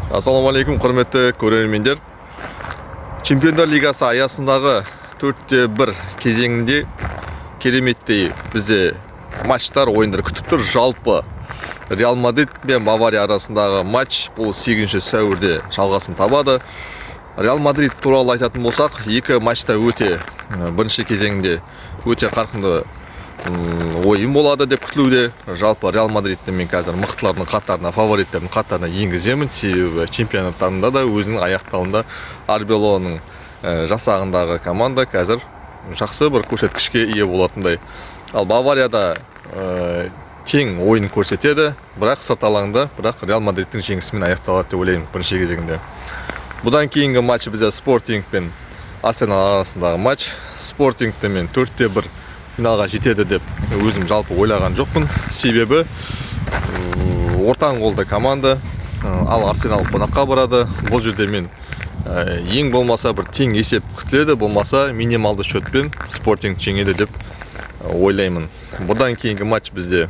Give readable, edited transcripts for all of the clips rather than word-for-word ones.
Ассалаумағалейкум, құрметті көрермендер. Чемпиондар лигасы аясындағы 4-1 кезеңінде кереметтей бізде матчтар, ойындар күтіп тұр. Жалпы Реал Мадрид пен Бавария арасындағы матч бұл 8 сәуірде жалғасын табады. Реал Мадрид туралы айтатын болсақ, екі матчта бірінші кезеңде өте қарқынды ойын болады деп күтілуде. Жалпы Реал Мадридті мен қазір мықтылардың қатарына, фавориттердің қатарына енгіземін. Себебі чемпионаттарында да өзінің аяқтауында Арбелоның жасағындағы команда қазір жақсы бір көрсеткішке ие болатындай. Ал Баварияда тең ойын көрсетеді, бірақ сырт алаңда, бірақ Реал Мадридтің жеңісімен аяқталады деп ойлаймын бірінші кезеңде. Бұдан кейінгі матч бізде Спортинг пен Арсенал арасындағы матч. Спортингті мен 4-1 финалға жетеді деп өзім жалпы ойлаған жоқпын. Себебі ортан қолды команда, ал Арсенал қонаққа барады. Бұл жерде мен ең болмаса бір тең есеп күтіледі, болмаса минималды шөтпен Спортинг жеңеді деп ойлаймын. Бұдан кейінгі матч бізде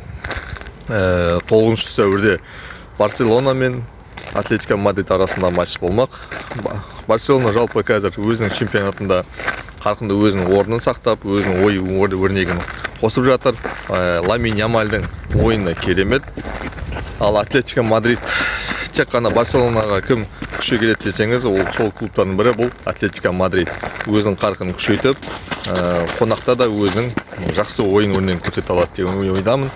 9 сәуірде Барселона мен Атлетико Мадрид арасында матч болмақ. Барселона жалпы қазір өзінің чемпионатында қарқынды өзінің орнын сақтап, өзінің өрнегін қосып жатыр. Ламин Ямальдың ойыны керемет. Ал Атлетико Мадрид тек қана Барселонаға кім күші келеді десеңіз, сол клубтардың бірі бұл Атлетико Мадрид. Өзінің қарқынын күшейтіп, қонақта да өзінің жақсы ойын өрнегін көрсете алады деген ойдамын.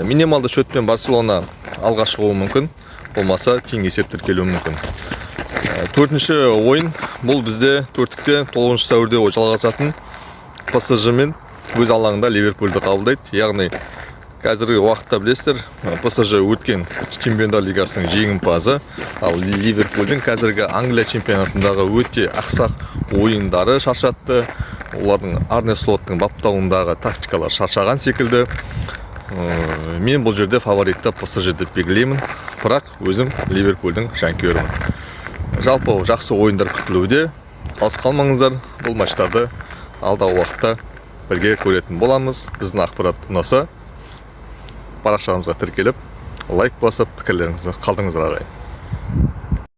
Минималды шөтпен Барселона алға шығуы мүмкін, болмаса тең есеп тіркелуі мүмкін. Төртінші ойын бұл бізде 9 сәуірде жалғасатын ПСЖ мен өз алаңында Ливерпульді қабылдайды. Яғни қазіргі уақытта білесіздер, ПСЖ өткен чемпиондар лигасының жеңімпазы, ал Ливерпульдің қазіргі Англия чемпионатындағы өте ақсақ ойындары шаршатты. Олардың Арне Слоттың баптауындағы тактикалар шаршаған секілді. Мен бұл жерде фаворитті ПСЖ деп белгілеймін, бірақ өзім Ливерпульдің жанкүйерімін. Жалпы жақсы ойындар күтілуде. Алыс қалмаңыздар, бұл матчтарды алдағы уақытта бірге көретін боламыз. Біздің ақпарат ұнаса, парақшамызға тіркеліп, лайк басып, пікірлеріңізді қалдырыңыздар ағайын.